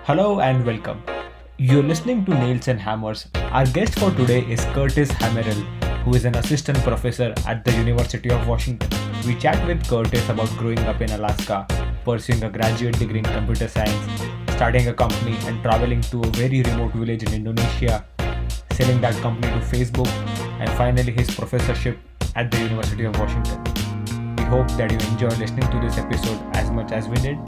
Hello and welcome. You're listening to Nails and Hammers. Our guest for today is Kurtis Heimerl, who is an assistant professor at the University of Washington. We chat with Kurtis about growing up in Alaska, pursuing a graduate degree in computer science, starting a company, and traveling to a very remote village in Indonesia, selling that company to Facebook, and finally his professorship at the University of Washington. We hope that you enjoy listening to this episode as much as we did,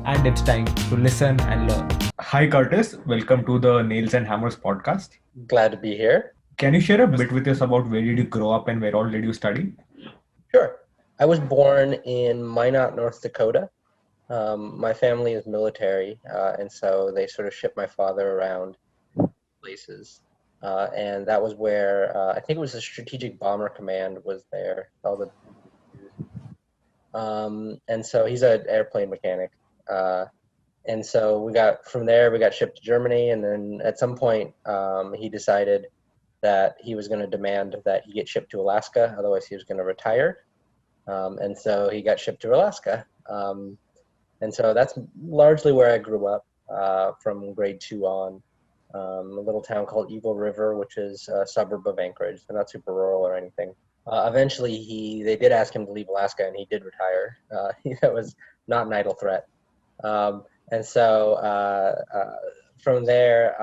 and it's time to listen and learn. Hi, Curtis. Welcome to the Nails and Hammers podcast. Glad to be here. Can you share a bit with us about where did you grow up and where all did you study? Sure. I was born in Minot, North Dakota. My family is military, and so they sort of shipped my father around places. And that was where I think it was the Strategic Bomber Command was there. And so he's an airplane mechanic. And so we got shipped to Germany, and then at some point he decided that he was going to demand that he get shipped to Alaska, otherwise he was going to retire. And so he got shipped to Alaska. And so that's largely where I grew up from grade 2 on. A little town called Eagle River, which is a suburb of Anchorage. They're not super rural or anything. Eventually, they did ask him to leave Alaska, and he did retire. That was not an idle threat. And so from there,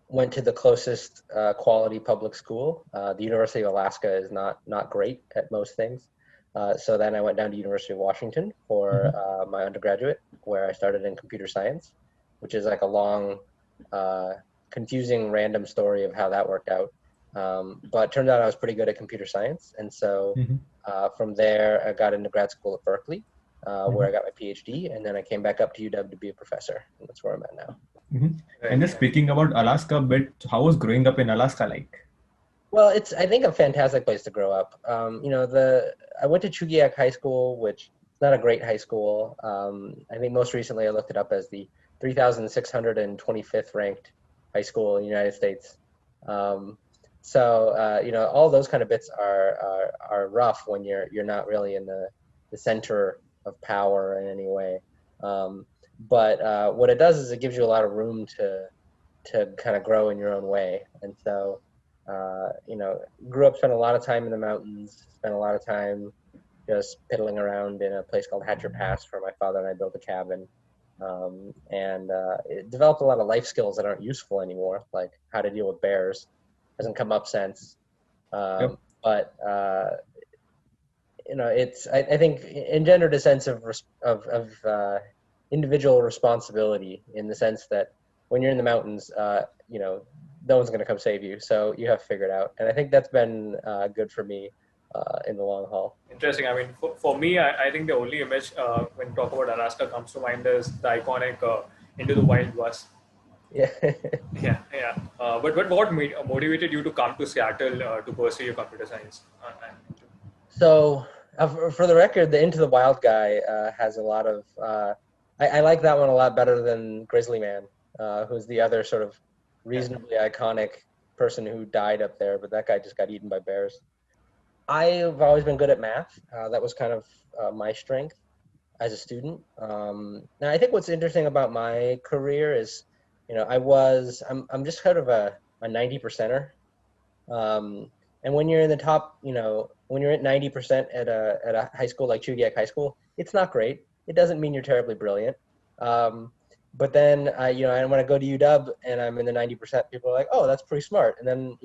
went to the closest quality public school. The University of Alaska is not great at most things. So then I went down to University of Washington for my undergraduate, where I started in computer science, which is like a long, confusing, random story of how that worked out. But it turned out I was pretty good at computer science. And so from there, I got into grad school at Berkeley, where I got my PhD. And then I came back up to UW to be a professor. And that's where I'm at now. And just speaking about Alaska a bit, how was growing up in Alaska like? Well, it's, I think, a fantastic place to grow up. I went to Chugiak High School, which is not a great high school. I think most recently I looked it up as the 3,625th ranked high school in the United States. All those kind of bits are rough when you're not really in the center of power in any way. But what it does is it gives you a lot of room to kind of grow in your own way. And so, grew up, spent a lot of time in the mountains, spent a lot of time just piddling around in a place called Hatcher Pass where my father and I built a cabin. It developed a lot of life skills that aren't useful anymore, like how to deal with bears. Hasn't come up since. Yep. But it's, I think, engendered a sense of individual responsibility, in the sense that when you're in the mountains, no one's going to come save you, so you have to figure it out. And I think that's been good for me in the long haul. Interesting. I mean, for me, I think the only image when talk about Alaska comes to mind is the iconic Into the Wild bus. Yeah. Yeah. But what motivated you to come to Seattle to pursue your computer science? So, for the record, the Into the Wild guy has a lot of. I like that one a lot better than Grizzly Man, who's the other sort of reasonably iconic person who died up there, but that guy just got eaten by bears. I've always been good at math. That was kind of my strength as a student. Now, I think what's interesting about my career is, I'm just kind of a 90%er. And when you're in the top, when you're at 90% at a high school like Chugiak High School, it's not great. It doesn't mean you're terribly brilliant. But then, and when I go to UW and I'm in the 90%, people are like, oh, that's pretty smart. And then,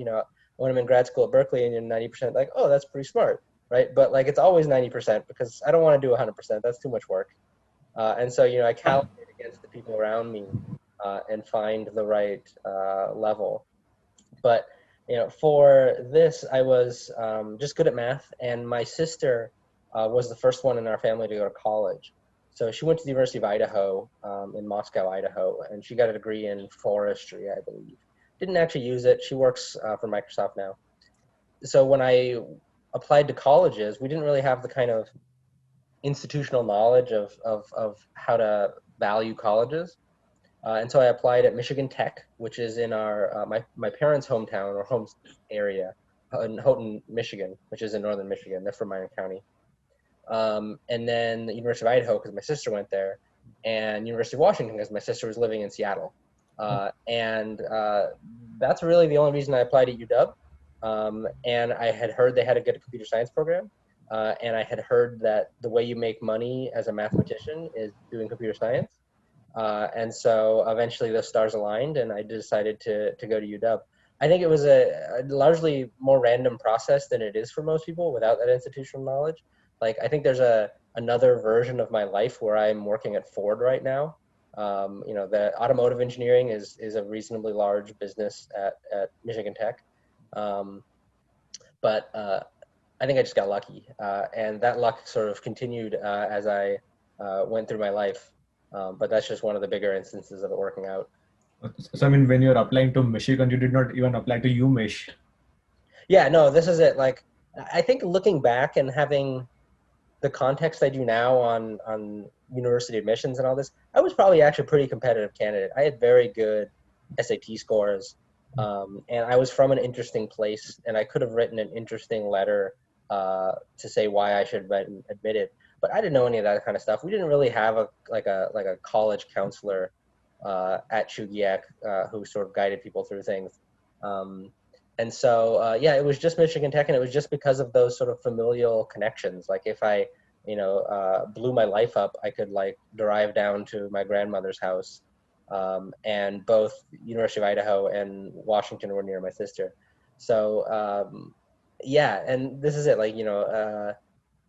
when I'm in grad school at Berkeley and you're 90%, like, oh, that's pretty smart, right? But like, it's always 90% because I don't want to do 100%. That's too much work. And so, I calibrate against the people around me and find the right level. But, for this, I was just good at math. And my sister was the first one in our family to go to college. So she went to the University of Idaho in Moscow, Idaho, and she got a degree in forestry, I believe. Didn't actually use it. She works for Microsoft now. So when I applied to colleges, we didn't really have the kind of institutional knowledge of how to value colleges. And so I applied at Michigan Tech, which is in our my parents' hometown or home area in Houghton, Michigan, which is in northern Michigan. They're from Minot County. And then the University of Idaho, because my sister went there. and University of Washington because my sister was living in Seattle. And that's really the only reason I applied at UW. And I had heard they had a good computer science program. And I had heard that the way you make money as a mathematician is doing computer science. And so eventually those stars aligned and I decided to go to UW. I think it was a largely more random process than it is for most people without that institutional knowledge. Like, I think there's another version of my life where I'm working at Ford right now. The automotive engineering is a reasonably large business at Michigan Tech. But I think I just got lucky. And that luck sort of continued as I went through my life. But that's just one of the bigger instances of it working out. So, I mean, when you're applying to Michigan, you did not even apply to UMich. Yeah, no, this is it. Like, I think looking back and having the context I do now on university admissions and all this, I was probably actually a pretty competitive candidate. I had very good SAT scores, and I was from an interesting place, and I could have written an interesting letter to say why I should have been admitted. But I didn't know any of that kind of stuff. We didn't really have a college counselor at Chugiak who sort of guided people through things. And so, it was just Michigan Tech, and it was just because of those sort of familial connections. Like, if I, blew my life up, I could drive down to my grandmother's house, and both University of Idaho and Washington were near my sister. So, and this is it.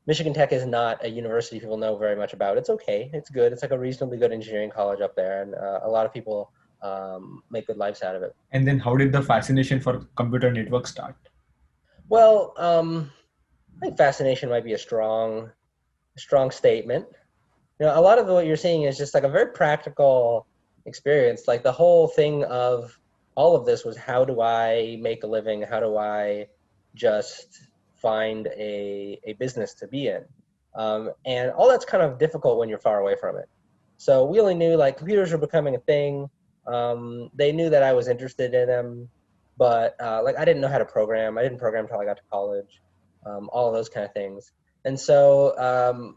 Michigan Tech is not a university people know very much about. It's okay. It's good. It's like a reasonably good engineering college up there, and a lot of people make good lives out of it. And then how did the fascination for computer networks start? Well, I think fascination might be a strong statement. A lot of what you're seeing is just like a very practical experience. Like, the whole thing of all of this was, how do I make a living? How do I just find a business to be in? And all that's kind of difficult when you're far away from it. So we only knew computers were becoming a thing. They knew that I was interested in them, but I didn't know how to program. I didn't program until I got to college. All of those kind of things. And so,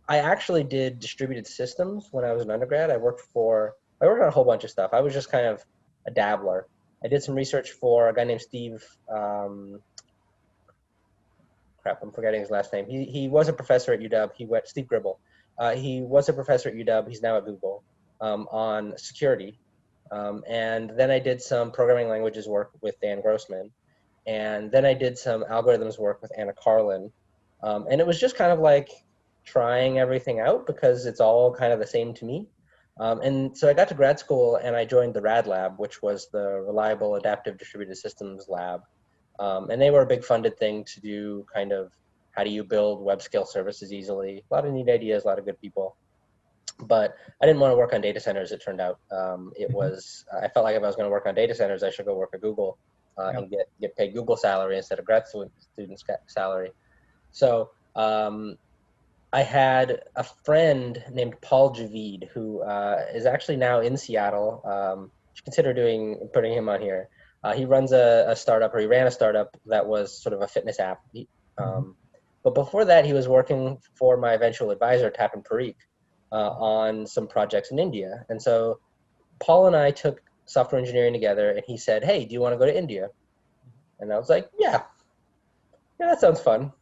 I actually did distributed systems when I was an undergrad. I worked on a whole bunch of stuff. I was just kind of a dabbler. I did some research for a guy named Steve. I'm forgetting his last name. He was a professor at UW. Steve Gribble. He was a professor at UW. He's now at Google on security. And then I did some programming languages work with Dan Grossman. And then I did some algorithms work with Anna Carlin. And it was just kind of like trying everything out because it's all kind of the same to me. And so I got to grad school and I joined the RAD lab, which was the Reliable Adaptive Distributed Systems lab. And they were a big funded thing to do kind of how do you build web scale services easily. A lot of neat ideas, a lot of good people. But I didn't want to work on data centers, it turned out. I felt like if I was going to work on data centers, I should go work at Google and get paid Google salary instead of grad student salary. So I had a friend named Paul Javid, who is actually now in Seattle. You should consider putting him on here. He runs a startup, or he ran a startup that was sort of a fitness app. But before that, he was working for my eventual advisor, Tapan Parikh, on some projects in India. And so Paul and I took software engineering together, and he said, "Hey, do you want to go to India?" And I was like, yeah, that sounds fun.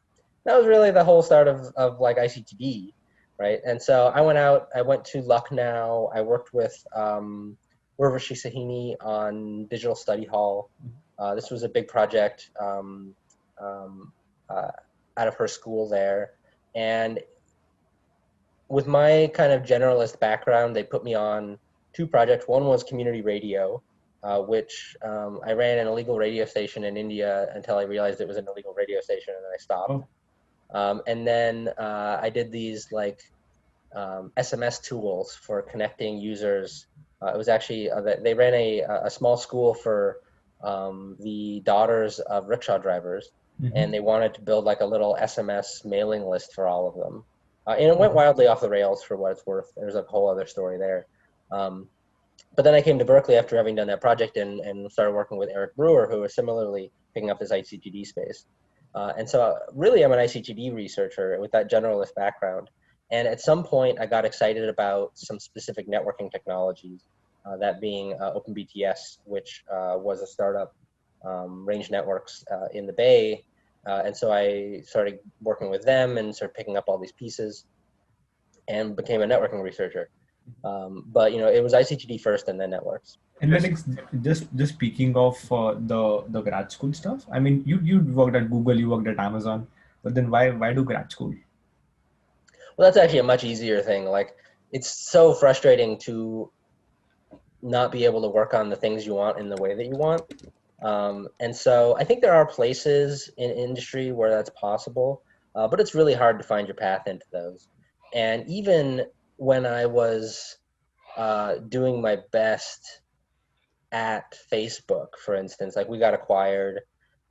That was really the whole start of Ictd, right? And so I went to Lucknow. I worked with Urvashi Sahini on Digital Study Hall. This was a big project out of her school there. And with my kind of generalist background, they put me on two projects. One was community radio, which I ran an illegal radio station in India until I realized it was an illegal radio station, and then I stopped. And then I did these SMS tools for connecting users. It was actually they ran a small school for the daughters of rickshaw drivers, and they wanted to build a little SMS mailing list for all of them. And it went wildly off the rails for what it's worth. There's a whole other story there. But then I came to Berkeley after having done that project and started working with Eric Brewer, who was similarly picking up this Ictd space. And so really I'm an Ictd researcher with that generalist background. And at some point, I got excited about some specific networking technologies, that being OpenBTS, which was a startup, Range Networks in the Bay. And so I started working with them and started picking up all these pieces and became a networking researcher. But it was Ictd first and then networks. And then just speaking of the grad school stuff, I mean, you worked at Google, you worked at Amazon, but then why do grad school? Well, that's actually a much easier thing. Like, it's so frustrating to not be able to work on the things you want in the way that you want. And so I think there are places in industry where that's possible, but it's really hard to find your path into those. And even when I was doing my best at Facebook, for instance, like we got acquired.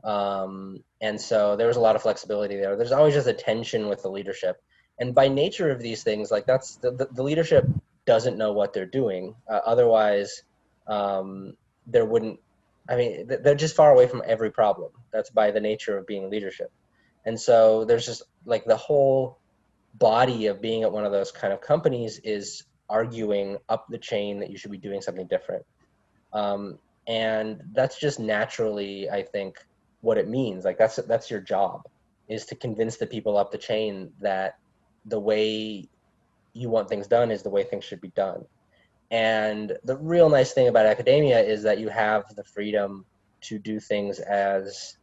And so there was a lot of flexibility there. There's always just a tension with the leadership. And by nature of these things, like that's the leadership doesn't know what they're doing. Otherwise, there wouldn't, I mean, they're just far away from every problem. That's by the nature of being leadership. And so there's just like the whole body of being at one of those kind of companies is arguing up the chain that you should be doing something different. And that's just naturally, I think, what it means. Like that's your job, is to convince the people up the chain that the way you want things done is the way things should be done. And the real nice thing about academia is that you have the freedom to do things as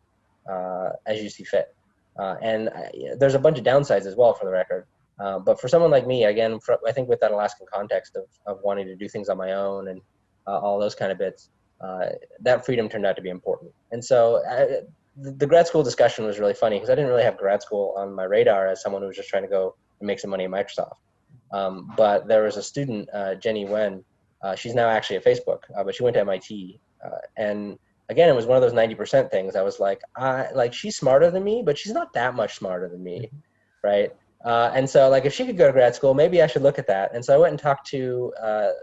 you see fit. And there's a bunch of downsides as well, for the record. But for someone like me, again, I think with that Alaskan context of wanting to do things on my own and all those kind of bits, that freedom turned out to be important. And so the grad school discussion was really funny because I didn't really have grad school on my radar as someone who was just trying to go and make some money at Microsoft. But there was a student, Jenny Wen, she's now actually at Facebook, but she went to MIT. And again, it was one of those 90% things. I was like, she's smarter than me, but she's not that much smarter than me, right? And so like, if she could go to grad school, maybe I should look at that. And so I went and talked to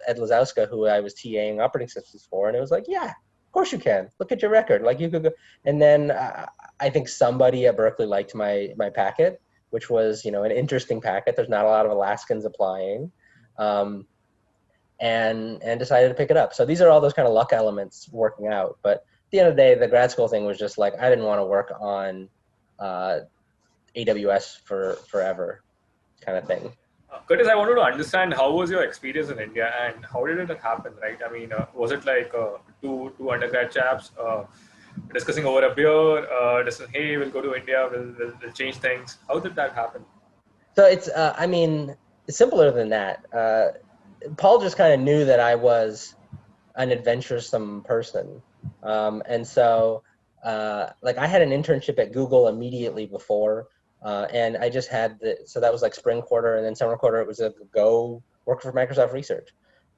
Ed Lazowska, who I was TAing operating systems for, and it was like, yeah, of course you can. Look at your record. Like you could go. And then I think somebody at Berkeley liked my packet, which was, an interesting packet. There's not a lot of Alaskans applying, and decided to pick it up. So these are all those kind of luck elements working out. But at the end of the day, the grad school thing was just like, I didn't want to work on AWS for forever kind of thing. Curtis, I wanted to understand how was your experience in India and how did it happen, right? I mean, was it like two undergrad chaps discussing over a beer, discussing, hey, we'll go to India, we'll change things. How did that happen? So it's, it's simpler than that. Paul just kind of knew that I was an adventuresome person. And so, like I had an internship at Google immediately before, and I just had so that was like spring quarter, and then summer quarter, it was a go work for Microsoft Research.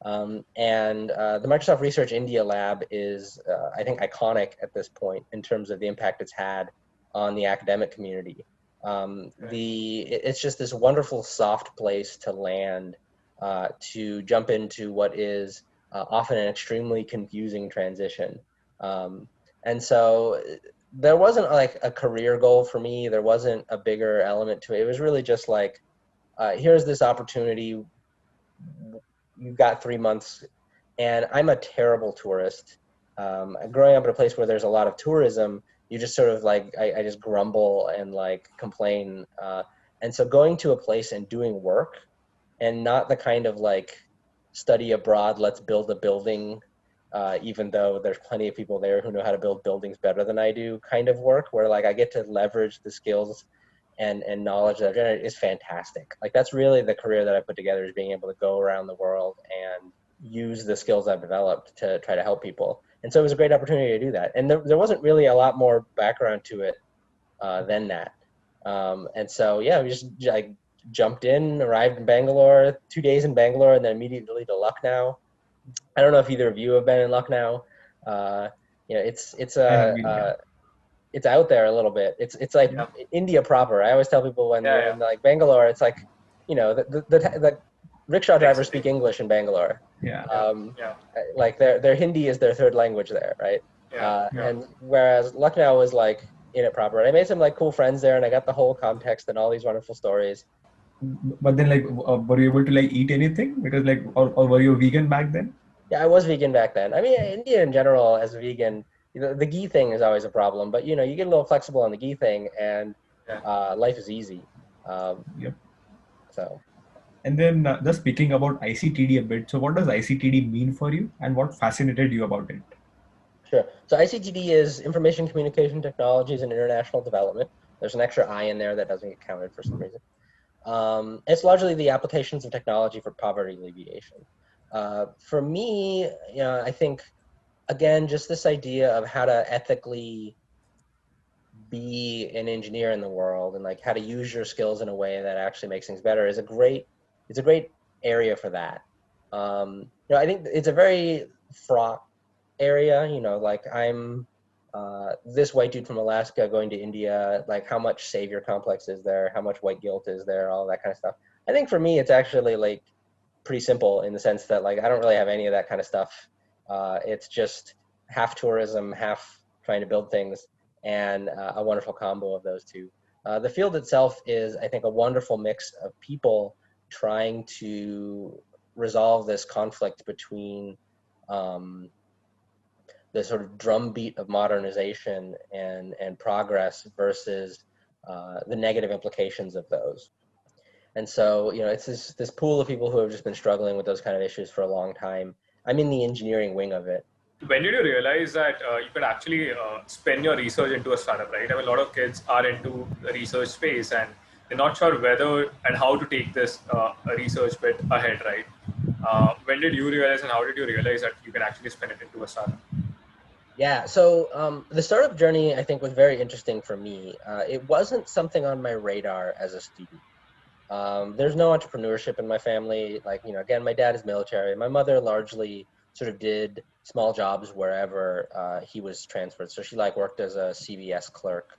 And the Microsoft Research India lab is, I think, iconic at this point in terms of the impact it's had on the academic community. It's just this wonderful soft place to land, to jump into what is often an extremely confusing transition. And so there wasn't like a career goal for me. There wasn't a bigger element to it. It was really just like, here's this opportunity. You've got 3 months, and I'm a terrible tourist. Growing up in a place where there's a lot of tourism, you just sort of like, I just grumble and like complain. And so going to a place and doing work, and not the kind of like study abroad, let's build a building, even though there's plenty of people there who know how to build buildings better than I do kind of work, where like I get to leverage the skills and knowledge that I've generated is fantastic. Like that's really the career that I put together, is being able to go around the world and use the skills I've developed to try to help people. And so it was a great opportunity to do that. And there wasn't really a lot more background to it than that. And so, yeah, we just like jumped in, arrived in Bangalore, 2 days in Bangalore, and then immediately to Lucknow. I don't know if either of you have been in Lucknow. It's out there a little bit. It's like India proper. I always tell people when you're in like Bangalore, it's like, the rickshaw drivers speak English in Bangalore. Like their Hindi is their third language there, right? And whereas Lucknow was like in it proper. And I made some like cool friends there, and I got the whole context and all these wonderful stories. But then, like, were you able to like eat anything? Because like, or were you vegan back then? Yeah, I was vegan back then. I mean, India in general, as a vegan, the ghee thing is always a problem. But you get a little flexible on the ghee thing, and Yeah. life is easy. Um, Yep. so And then just speaking about ICTD a bit. So what does ICTD mean for you, and what fascinated you about it? sure. So ICTD is Information Communication Technologies and International Development. There's an extra I in there that doesn't get counted for some reason. It's largely the applications of technology for poverty alleviation. For me, I think again, just this idea of how to ethically be an engineer in the world and like how to use your skills in a way that actually makes things better is it's a great area for that. I think it's a very fraught area. Like I'm this white dude from Alaska going to India. Like how much savior complex is there? How much white guilt is there? All that kind of stuff. I think for me, it's actually like pretty simple in the sense that like I don't really have any of that kind of stuff. It's just half tourism, half trying to build things, and a wonderful combo of those two. The field itself is, I think, a wonderful mix of people trying to resolve this conflict between um, the sort of drumbeat of modernization and progress versus the negative implications of those. And so, it's this pool of people who have just been struggling with those kind of issues for a long time. I'm in the engineering wing of it. When did you realize that you could actually spend your research into a startup, right? I mean, a lot of kids are into the research space and they're not sure whether and how to take this research bit ahead, right? When did you realize and how did you realize that you can actually spend it into a startup? Yeah, so the startup journey, I think, was very interesting for me. It wasn't something on my radar as a student. There's no entrepreneurship in my family. Like, again, my dad is military. My mother largely sort of did small jobs wherever he was transferred. So she like worked as a CVS clerk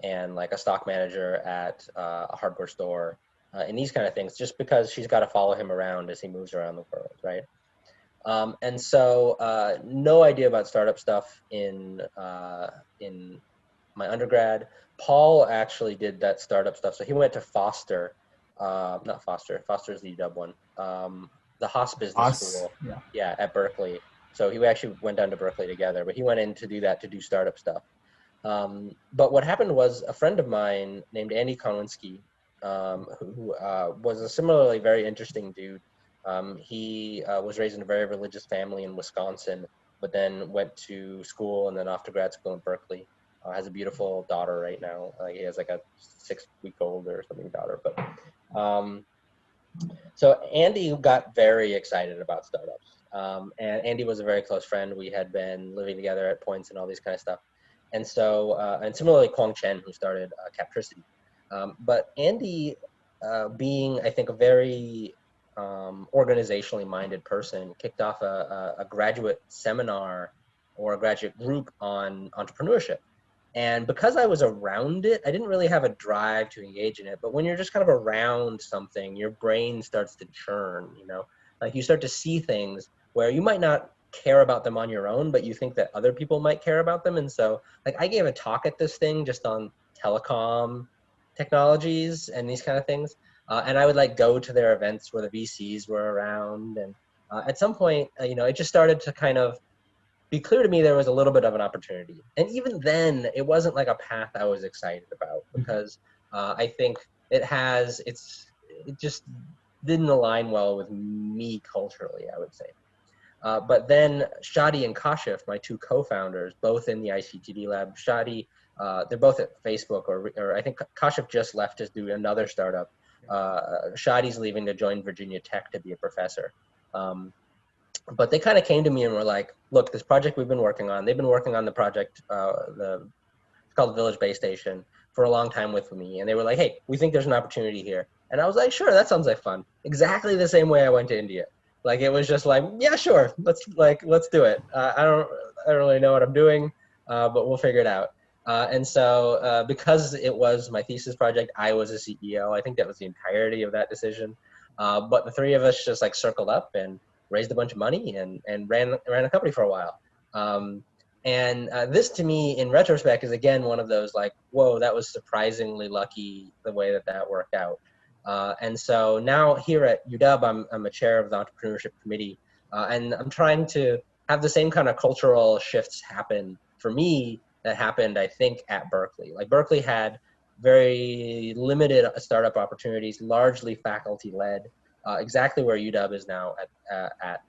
and like a stock manager at a hardware store and these kind of things, just because she's got to follow him around as he moves around the world, right? And so no idea about startup stuff in my undergrad. Paul actually did that startup stuff. So he went to Foster, not Foster. Foster's the UW one. The Haas Business Us, School, yeah. yeah, at Berkeley. So he actually went down to Berkeley together, but he went in to do that, to do startup stuff. But what happened was a friend of mine named Andy Konwinski, who was a similarly very interesting dude. He was raised in a very religious family in Wisconsin, but then went to school and then off to grad school in Berkeley. Has a beautiful daughter right now. He has like a 6-week-old or something daughter. But so Andy got very excited about startups. And Andy was a very close friend. We had been living together at points and all these kind of stuff. And so, and similarly, Kwong Chen, who started Captricity. But Andy, being, I think, a very organizationally minded person, kicked off a graduate seminar or a graduate group on entrepreneurship. And because I was around it, I didn't really have a drive to engage in it. But when you're just kind of around something, your brain starts to churn. Like you start to see things where you might not care about them on your own, but you think that other people might care about them. And so, like, I gave a talk at this thing just on telecom technologies and these kind of things. And I would like go to their events where the VCs were around. And at some point, it just started to kind of be clear to me there was a little bit of an opportunity. And even then, it wasn't like a path I was excited about because I think it just didn't align well with me culturally, I would say. But then Shadi and Kashif, my two co-founders, both in the ICTD lab. Shadi, they're both at Facebook, or I think Kashif just left to do another startup. Shadi's leaving to join Virginia Tech to be a professor. But they kind of came to me and were like, look, this project we've been working on, they've been working on the project, it's called Village Base Station, for a long time with me. And they were like, hey, we think there's an opportunity here. And I was like, sure, that sounds like fun. Exactly the same way I went to India. Like, it was just like, yeah, sure, let's do it. I don't really know what I'm doing, but we'll figure it out. And so because it was my thesis project, I was a CEO. I think that was the entirety of that decision. But the three of us just like circled up and raised a bunch of money and ran a company for a while. And this to me, in retrospect, is again one of those like, whoa, that was surprisingly lucky the way that worked out. And so now here at UW, I'm a chair of the entrepreneurship committee, and I'm trying to have the same kind of cultural shifts happen for me that happened, I think, at Berkeley. Like Berkeley had very limited startup opportunities, largely faculty-led, exactly where UW is now at.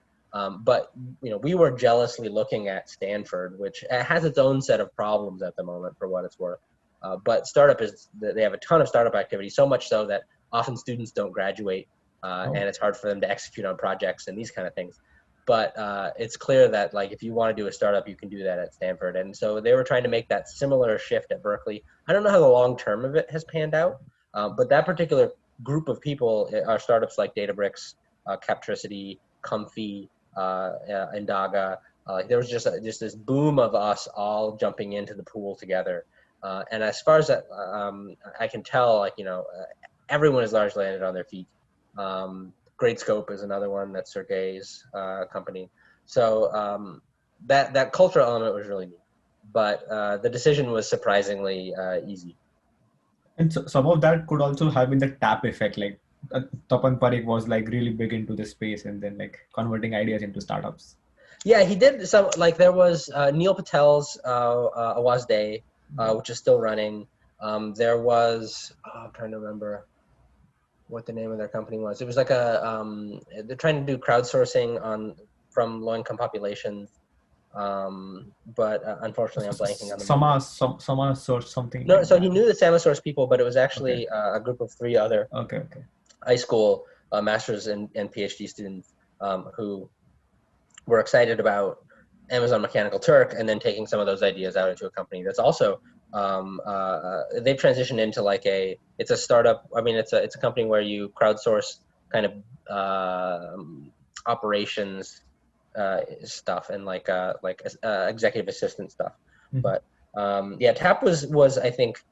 But we were jealously looking at Stanford, which has its own set of problems at the moment, for what it's worth. But they have a ton of startup activity, so much so that often students don't graduate, and it's hard for them to execute on projects and these kind of things. But it's clear that like if you want to do a startup, you can do that at Stanford. And so they were trying to make that similar shift at Berkeley. I don't know how the long term of it has panned out, but that particular group of people are startups like Databricks, Captricity, Comfy, Indaga. There was just this boom of us all jumping into the pool together. And as far as that, I can tell, everyone is largely landed on their feet. Great Scope is another one, that's Sergey's company. So that cultural element was really neat, but the decision was surprisingly easy. And so some of that could also have been the tap effect, like Tapan Parikh was like really big into this space and then like converting ideas into startups. Yeah, he did some, like there was Neil Patel's Awaz Day, which is still running. There was, I'm trying to remember what the name of their company was. It was like they're trying to do crowdsourcing from low-income populations. But unfortunately, I'm blanking on the name. Sama source something. No, like so that. he knew the Samasource people, but it was actually a group of 3 other high school master's and PhD students who were excited about Amazon Mechanical Turk, and then taking some of those ideas out into a company that's also they've transitioned into it's a startup. I mean, it's a company where you crowdsource kind of operations stuff and executive assistant stuff. Mm-hmm. But Tap was I think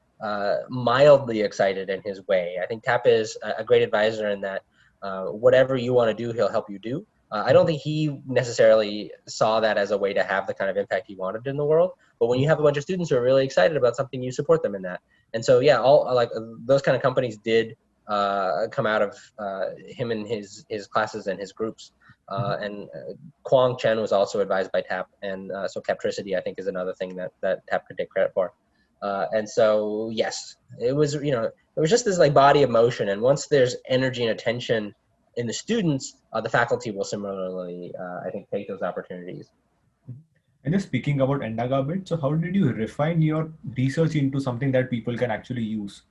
mildly excited in his way. I think Tap is a great advisor in that whatever you want to do, he'll help you do. I don't think he necessarily saw that as a way to have the kind of impact he wanted in the world. But when you have a bunch of students who are really excited about something, you support them in that. And so, all those kind of companies did come out of him and his classes and his groups. And Kwong Chen was also advised by TAP. And so Captricity, I think, is another thing that TAP could take credit for. And so, yes, it was, it was just this body of motion. And once there's energy and attention in the students, the faculty will similarly, I think, take those opportunities. And just speaking about Indaga a bit, so how did you refine your research into something that people can actually use?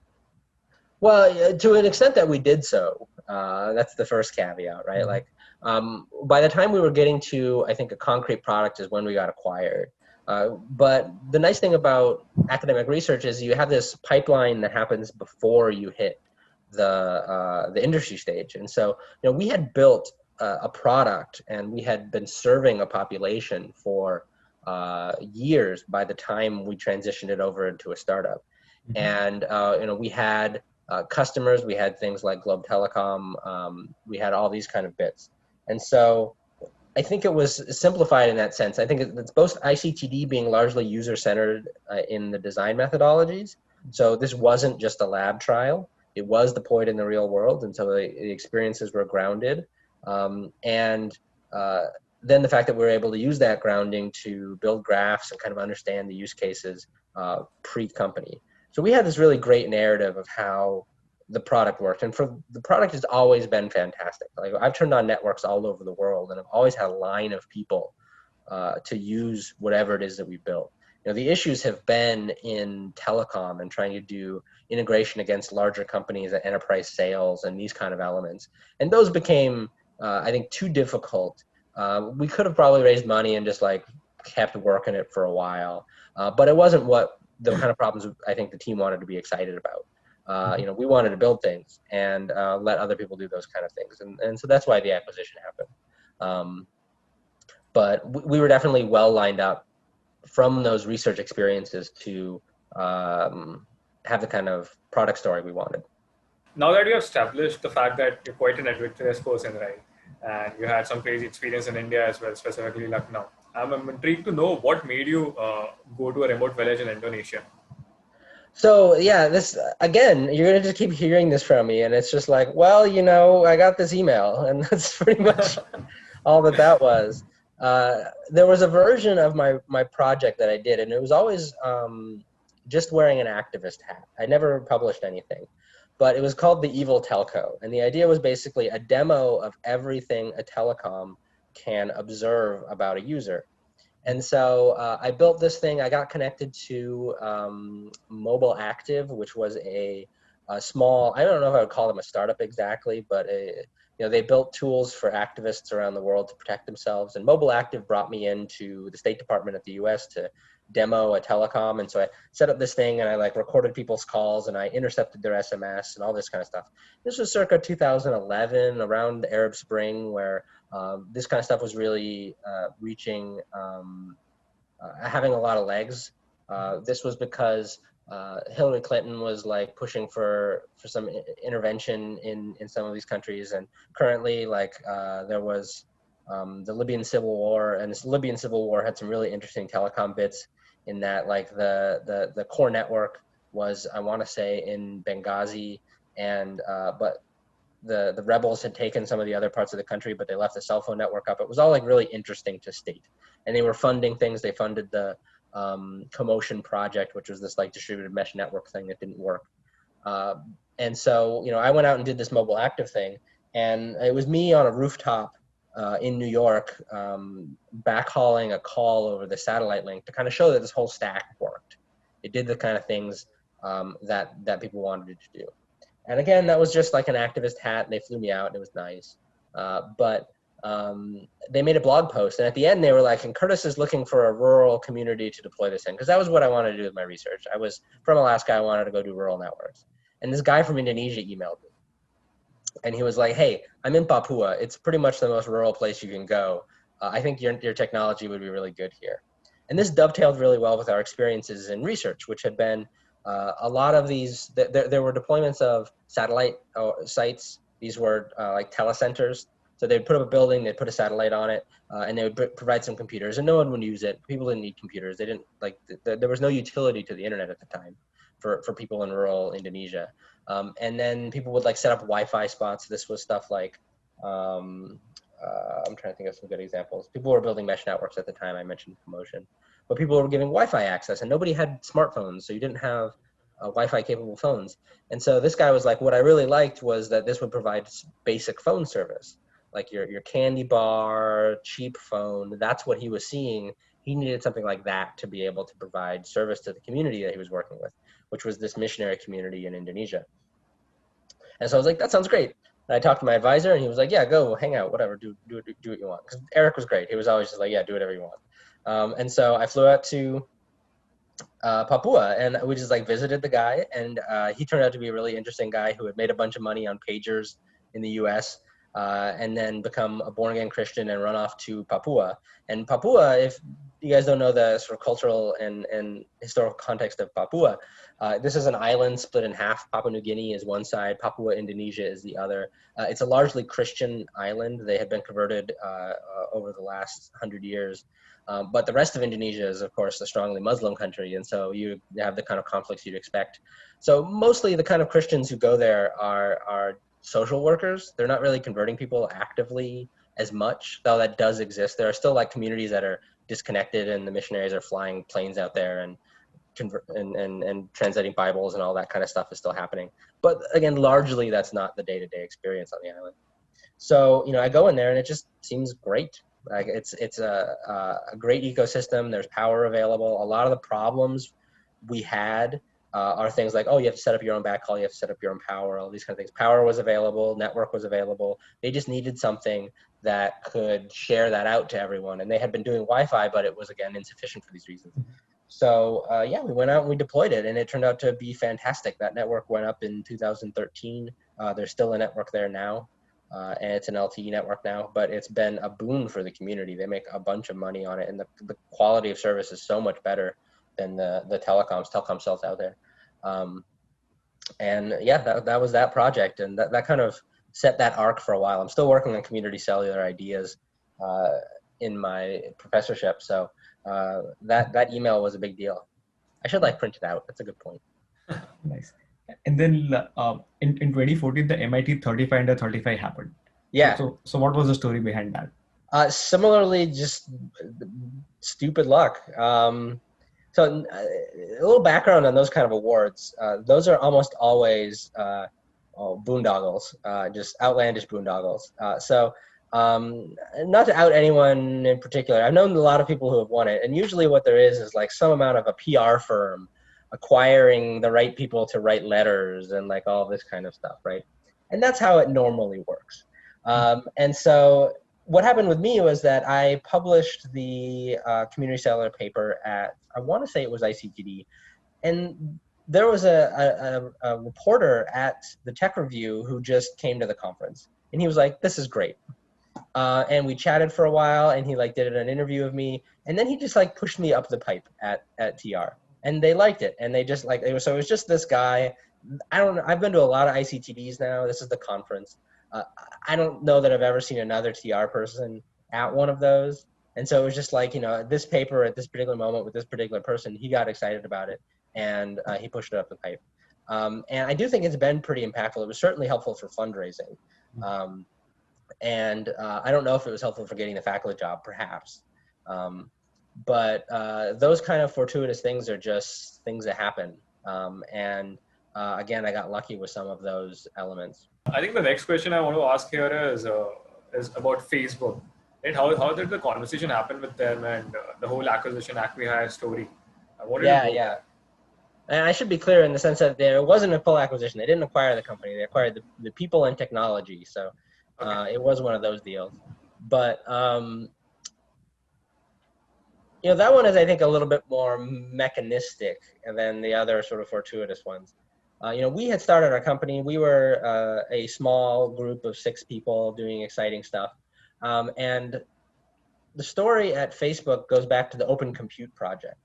Well, to an extent that we did so. That's the first caveat, right? Mm-hmm. By the time we were getting to, I think, a concrete product is when we got acquired. But the nice thing about academic research is you have this pipeline that happens before you hit the industry stage. And so, we had built a product and we had been serving a population for years by the time we transitioned it over into a startup. Mm-hmm. And, we had customers, we had things like Globe Telecom, we had all these kind of bits. And so I think it was simplified in that sense. I think it's both Ictd being largely user-centered in the design methodologies. So this wasn't just a lab trial. It was deployed in the real world, and so the experiences were grounded. Then the fact that we were able to use that grounding to build graphs and kind of understand the use cases pre-company. So we had this really great narrative of how the product worked, and for the product has always been fantastic. I've turned on networks all over the world, and I've always had a line of people to use whatever it is that we built. The issues have been in telecom and trying to do integration against larger companies and enterprise sales and these kind of elements. And those became, I think, too difficult. We could have probably raised money and just kept working it for a while. But it wasn't what the kind of problems I think the team wanted to be excited about. We wanted to build things and let other people do those kind of things. And so that's why the acquisition happened. But we were definitely well lined up from those research experiences to have the kind of product story we wanted. Now that you have established the fact that you're quite an adventurous person, right? And you had some crazy experience in India as well, specifically Lucknow. I'm intrigued to know what made you go to a remote village in Indonesia. So yeah, this again, you're gonna just keep hearing this from me, and it's just like, well, I got this email, and that's pretty much all that was. There was a version of my project that I did, and it was always just wearing an activist hat. I never published anything, but it was called the Evil Telco, and the idea was basically a demo of everything a telecom can observe about a user. And so I built this thing. I got connected to Mobile Active, which was a small, I don't know if I would call them a startup exactly, but they built tools for activists around the world to protect themselves. And Mobile Active brought me into the State Department at the US to demo a telecom. And so I set up this thing and I recorded people's calls and I intercepted their SMS and all this kind of stuff. This was circa 2011, around the Arab Spring, where this kind of stuff was really reaching, having a lot of legs. This was because Hillary Clinton was pushing for some intervention in some of these countries, and currently there was the Libyan Civil War, and this Libyan Civil War had some really interesting telecom bits in that the core network was, I want to say, in Benghazi, and but the rebels had taken some of the other parts of the country, but they left the cell phone network up. It was all really interesting to state, and they were funding things. They funded the Commotion project, which was this distributed mesh network thing that didn't work. And so I went out and did this Mobile Active thing, and it was me on a rooftop in New York, backhauling a call over the satellite link to kind of show that this whole stack worked. It did the kind of things that people wanted it to do. And again, that was just an activist hat, and they flew me out, and it was nice. But they made a blog post, and at the end they were like, and Kurtis is looking for a rural community to deploy this in, because that was what I wanted to do with my research. I was from Alaska. I wanted to go do rural networks. And this guy from Indonesia emailed me. And he was like, hey, I'm in Papua. It's pretty much the most rural place you can go. I think your technology would be really good here. And this dovetailed really well with our experiences in research, which had been a lot of these, there were deployments of satellite sites. These were telecenters. So they'd put up a building, they'd put a satellite on it, and they would provide some computers, and no one would use it. People didn't need computers. They didn't there was no utility to the internet at the time for people in rural Indonesia. And then people would set up Wi-Fi spots. This was stuff I'm trying to think of some good examples. People were building mesh networks at the time. I mentioned Commotion, but people were giving Wi-Fi access, and nobody had smartphones, so you didn't have Wi-Fi capable phones. And so this guy was like, what I really liked was that this would provide basic phone service, like your candy bar, cheap phone. That's what he was seeing. He needed something like that to be able to provide service to the community that he was working with, which was this missionary community in Indonesia. And so I was like, that sounds great. And I talked to my advisor, and he was like, yeah, go hang out, whatever, do what you want. Because Eric was great. He was always just like, yeah, do whatever you want. And so I flew out to Papua, and we just visited the guy, and he turned out to be a really interesting guy who had made a bunch of money on pagers in the US, and then become a born-again Christian and run off to Papua. And Papua, if you guys don't know the sort of cultural and historical context of Papua, this is an island split in half. Papua New Guinea is one side, Papua Indonesia is the other. It's a largely Christian island. They have been converted over the last 100 years. But the rest of Indonesia is, of course, a strongly Muslim country, and so you have the kind of conflicts you'd expect. So mostly the kind of Christians who go there are social workers. They're not really converting people actively as much, though that does exist. There are still communities that are disconnected, and the missionaries are flying planes out there and translating Bibles, and all that kind of stuff is still happening. But again, largely that's not the day-to-day experience on the island. So I go in there, and it just seems great. It's a great ecosystem. There's power available. A lot of the problems we had are things like, oh, you have to set up your own backhaul, you have to set up your own power, all these kind of things. Power was available, network was available. They just needed something that could share that out to everyone. And they had been doing Wi-Fi, but it was, again, insufficient for these reasons. So yeah, we went out and we deployed it, and it turned out to be fantastic. That network went up in 2013. There's still a network there now. And it's an LTE network now, but it's been a boon for the community. They make a bunch of money on it, and the quality of service is so much better than the telecom cells out there. And yeah, that was that project, and that kind of set that arc for a while. I'm still working on community cellular ideas in my professorship, so that email was a big deal. I should print it out. That's a good point. Nice. And then in 2014, the MIT 35 under 35 happened. Yeah. So what was the story behind that? Similarly, just stupid luck. So a little background on those kind of awards. Those are almost always boondoggles, just outlandish boondoggles. Not to out anyone in particular, I've known a lot of people who have won it, and usually what there is like some amount of a PR firm acquiring the right people to write letters and like all this kind of stuff, right? And that's how it normally works. And so what happened with me was that I published the community cellular paper at, I want to say it was Ictd, and there was a reporter at the Tech Review who just came to the conference, and he was like, "This is great," and we chatted for a while, and he like did an interview of me, and then he just like pushed me up the pipe at TR, and they liked it, and they just like so it was just this guy. I don't know. I've been to a lot of ICTDs now. This is the conference. I don't know that I've ever seen another TR person at one of those. And so it was just like, this paper at this particular moment with this particular person, he got excited about it and he pushed it up the pipe. And I do think it's been pretty impactful. It was certainly helpful for fundraising. And I don't know if it was helpful for getting the faculty job, perhaps. But those kind of fortuitous things are just things that happen. Again, I got lucky with some of those elements. I think the next question I want to ask here is about Facebook. Right? How did the conversation happen with them and the whole acquisition acqui-hire story? Yeah. And I should be clear in the sense that it wasn't a full acquisition. They didn't acquire the company. They acquired the people and technology. So it was one of those deals. But that one is, I think, a little bit more mechanistic than the other sort of fortuitous ones. We had started our company. We were a small group of 6 people doing exciting stuff. And the story at Facebook goes back to the Open Compute project.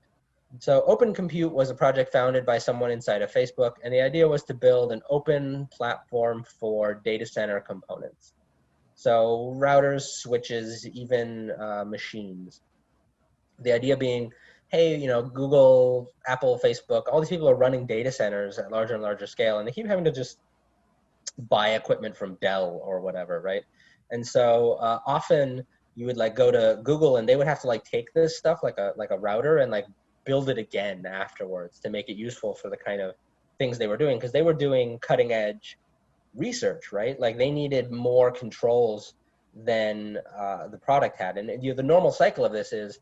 So Open Compute was a project founded by someone inside of Facebook, and the idea was to build an open platform for data center components. So routers, switches, even machines. The idea being, hey, Google, Apple, Facebook, all these people are running data centers at larger and larger scale, and they keep having to just buy equipment from Dell or whatever, right? And so often you would like go to Google and they would have to like take this stuff like a router and like build it again afterwards to make it useful for the kind of things they were doing, because they were doing cutting edge research, right? Like they needed more controls than the product had. And the normal cycle of this is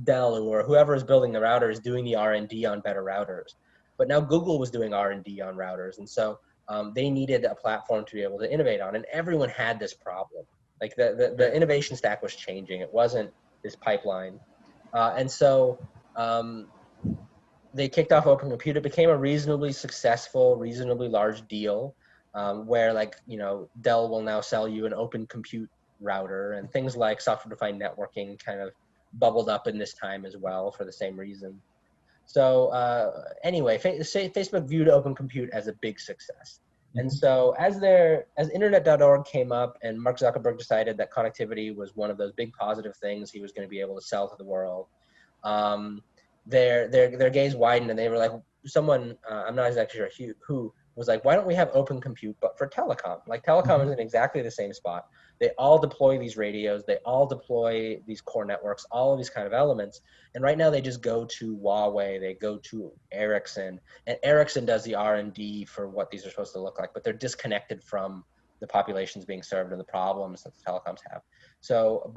Dell or whoever is building the router is doing the R&D on better routers. But now Google was doing R&D on routers. And so they needed a platform to be able to innovate on. And everyone had this problem. Like the innovation stack was changing. It wasn't this pipeline. And so they kicked off Open Compute. It became a reasonably successful, reasonably large deal where Dell will now sell you an Open Compute router, and things like software-defined networking kind of bubbled up in this time as well for the same reason. So anyway, Facebook viewed Open Compute as a big success. And so as internet.org came up and Mark Zuckerberg decided that connectivity was one of those big positive things he was going to be able to sell to the world, their gaze widened, and they were like, someone, I'm not exactly sure who, was like, why don't we have Open Compute but for telecom? Like telecom is in exactly the same spot. They all deploy these radios, they all deploy these core networks, all of these kind of elements. And right now they just go to Huawei, they go to Ericsson, and Ericsson does the R&D for what these are supposed to look like, but they're disconnected from the populations being served and the problems that the telecoms have. So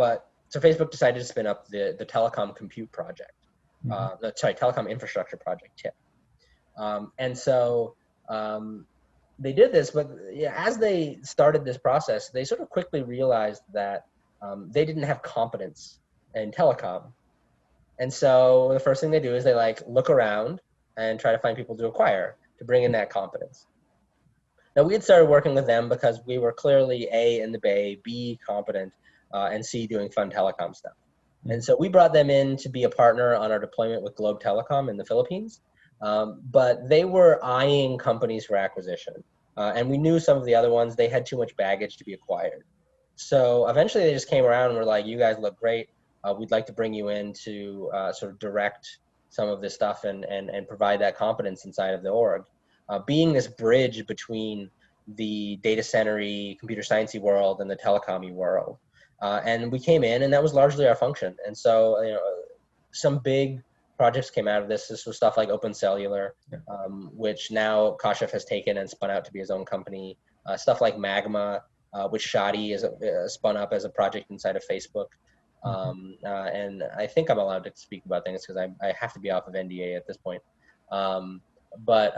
Facebook decided to spin up the telecom compute project, telecom infrastructure project, TIP. And so they did this, but as they started this process, they sort of quickly realized that they didn't have competence in telecom. And so the first thing they do is they like look around and try to find people to acquire to bring in that competence. Now we had started working with them because we were clearly A, in the Bay, B, competent, and C, doing fun telecom stuff. And so we brought them in to be a partner on our deployment with Globe Telecom in the Philippines. But they were eyeing companies for acquisition. And we knew some of the other ones, they had too much baggage to be acquired. So eventually they just came around and were like, you guys look great. We'd like to bring you in to sort of direct some of this stuff and provide that competence inside of the org. being this bridge between the data center-y, computer science-y world and the telecom-y world. And we came in, and that was largely our function. And so, some big projects came out of this. This was stuff like Open Cellular, which now Kashif has taken and spun out to be his own company. Stuff like Magma, which Shadi is spun up as a project inside of Facebook. And I think I'm allowed to speak about things because I have to be off of NDA at this point. But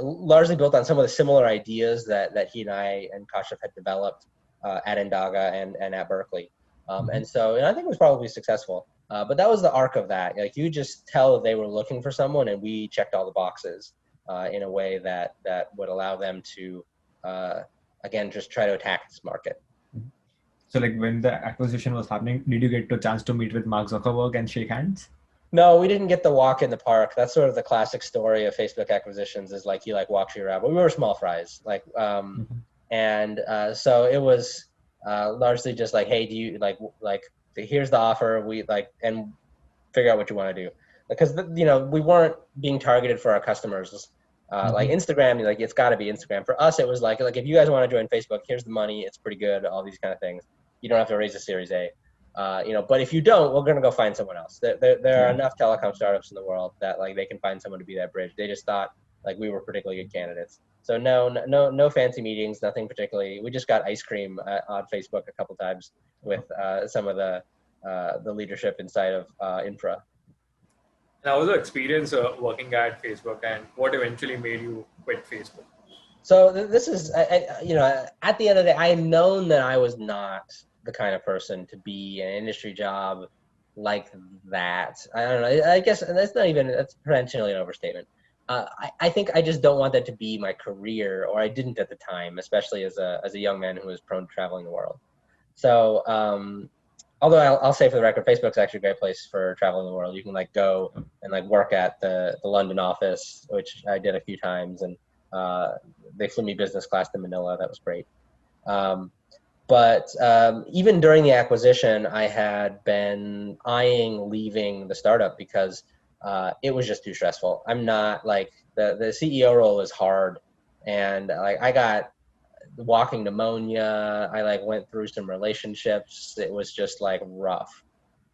largely built on some of the similar ideas that he and I and Kashif had developed at Indaga and at Berkeley. And so I think it was probably successful. But that was the arc of that. Like, you just tell that they were looking for someone, and we checked all the boxes in a way that would allow them to, again, just try to attack this market. So like when the acquisition was happening, did you get a chance to meet with Mark Zuckerberg and shake hands? No, we didn't get the walk in the park. That's sort of the classic story of Facebook acquisitions, is like he walks you around. But we were small fries, and so it was largely just like, hey, do you like here's the offer, we and figure out what you want to do, because we weren't being targeted for our customers. Like Instagram, it's got to be Instagram. For us, it was like if you guys want to join Facebook, here's the money. It's pretty good. All these kind of things. You don't have to raise a Series A. But if you don't, we're going to go find someone else. There are enough telecom startups in the world that they can find someone to be that bridge. They just thought we were particularly good candidates. So no fancy meetings, nothing particularly. We just got ice cream on Facebook a couple times with some of the leadership inside of Infra. How was the experience working at Facebook, and what eventually made you quit Facebook? So this is, at the end of the day, I had known that I was not the kind of person to be in an industry job like that. I don't know. I guess that's potentially an overstatement. I think I just don't want that to be my career, or I didn't at the time, especially as a young man who was prone to traveling the world. So, although I'll say for the record, Facebook's actually a great place for traveling the world. You can go and work at the London office, which I did a few times, and they flew me business class to Manila. That was great. But even during the acquisition, I had been eyeing leaving the startup because it was just too stressful. I'm not the CEO role is hard, and I got walking pneumonia. I went through some relationships. It was just rough.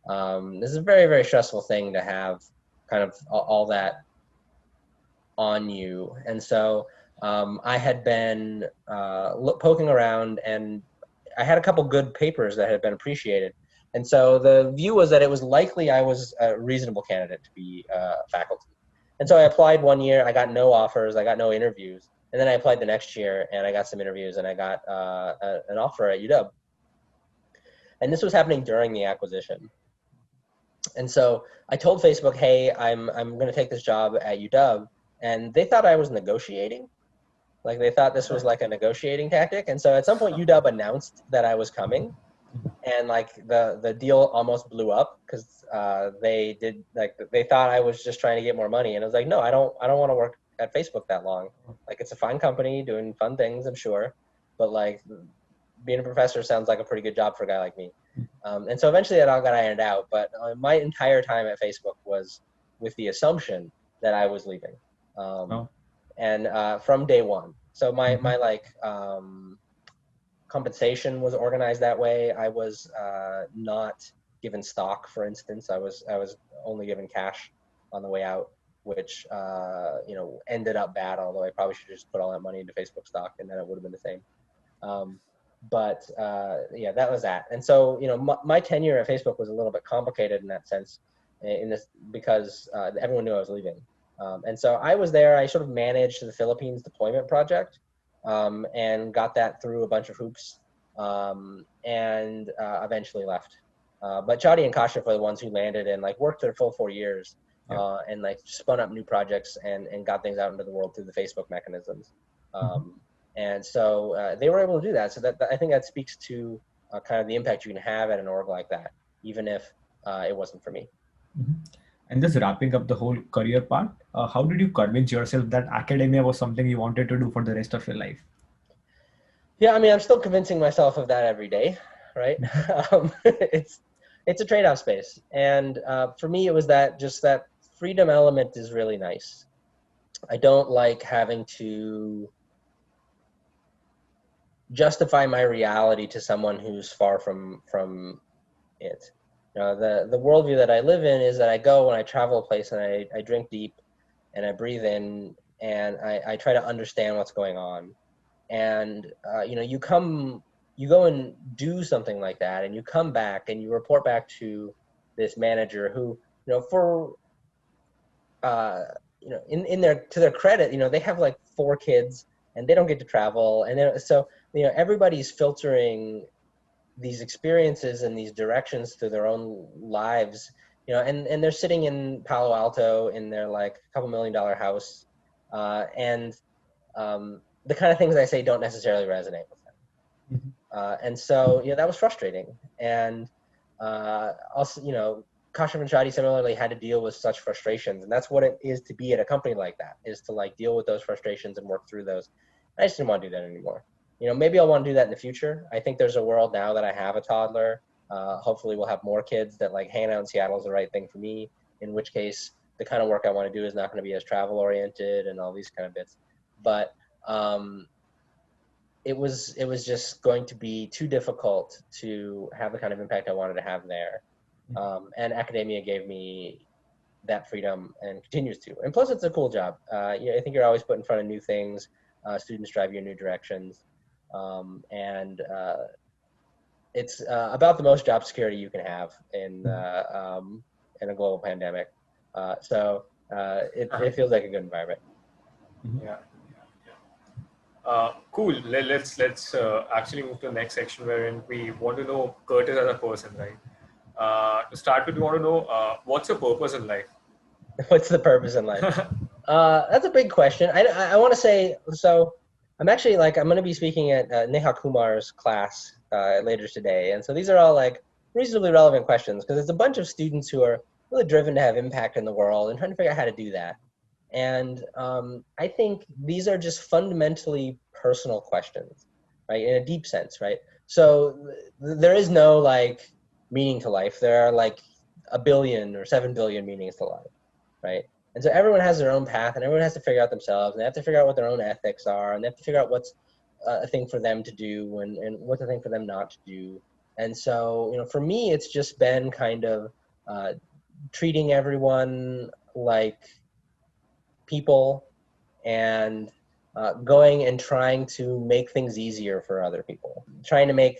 This is a very, very stressful thing to have kind of all that on you. And so I had been poking around, and I had a couple good papers that had been appreciated. And so the view was that it was likely I was a reasonable candidate to be faculty. And so I applied one year. I got no offers. I got no interviews. And then I applied the next year, and I got some interviews, and I got an offer at UW. And this was happening during the acquisition. And so I told Facebook, hey, I'm going to take this job at UW. And they thought I was negotiating. They thought this was a negotiating tactic. And so at some point, UW announced that I was coming. And the deal almost blew up because they thought I was just trying to get more money. And I was like, no, I don't want to work at Facebook that long. It's a fine company doing fun things, I'm sure, but being a professor sounds like a pretty good job for a guy like me. And so eventually that all got ironed out, but my entire time at Facebook was with the assumption that I was leaving. And from day one. So my compensation was organized that way. I was not given stock, for instance. I was only given cash on the way out, which ended up bad, although I probably should just put all that money into Facebook stock, and then it would have been the same. But that was that. And so my tenure at Facebook was a little bit complicated in that sense, because everyone knew I was leaving. And so I was there. I sort of managed the Philippines deployment project, and got that through a bunch of hoops, and eventually left. But Chadi and Kashif were the ones who landed and worked their full 4 years. And spun up new projects and got things out into the world through the Facebook mechanisms. And so they were able to do that. So that I think that speaks to kind of the impact you can have at an org like that, even if it wasn't for me. And just wrapping up the whole career part, how did you convince yourself that academia was something you wanted to do for the rest of your life? Yeah, I mean, I'm still convincing myself of that every day, right? It's a trade-off space. And for me, it was that freedom element is really nice. I don't like having to justify my reality to someone who's far from it. The worldview that I live in is that I go when I travel a place and I drink deep and I breathe in and I try to understand what's going on. And you go and do something like that, and you come back and you report back to this manager who, for in their to their credit, they have like 4 kids and they don't get to travel, and so everybody's filtering these experiences and these directions through their own lives, and they're sitting in Palo Alto in their like $2 million house, and the kind of things I say don't necessarily resonate with them. And so, that was frustrating. And also, Kashyap and Shadi similarly had to deal with such frustrations. And that's what it is to be at a company like that, is to like deal with those frustrations and work through those. I just didn't want to do that anymore. Maybe I'll want to do that in the future. I think there's a world now that I have a toddler. Hopefully we'll have more kids that like hanging out in Seattle is the right thing for me, in which case the kind of work I want to do is not going to be as travel oriented and all these kind of bits. But it was just going to be too difficult to have the kind of impact I wanted to have there. And academia gave me that freedom and continues to. And plus, it's a cool job. I think you're always put in front of new things. Students drive you in new directions. And it's about the most job security you can have in a global pandemic. So it feels like a good environment. Yeah. Cool. Let's actually move to the next section wherein we want to know Kurtis as a person, right? To start with, we want to know what's your purpose in life? What's the purpose in life? That's a big question. I want to say, so I'm actually I'm going to be speaking at Neha Kumar's class later today. And so these are all like reasonably relevant questions because it's a bunch of students who are really driven to have impact in the world and trying to figure out how to do that. And I think these are just fundamentally personal questions, right? In a deep sense, right? So there is no like meaning to life. There are like 1 billion or 7 billion meanings to life, right? And so everyone has their own path and everyone has to figure out themselves and they have to figure out what their own ethics are and they have to figure out what's a thing for them to do and what's a thing for them not to do. And so, for me, it's just been kind of treating everyone like people and going and trying to make things easier for other people, trying to make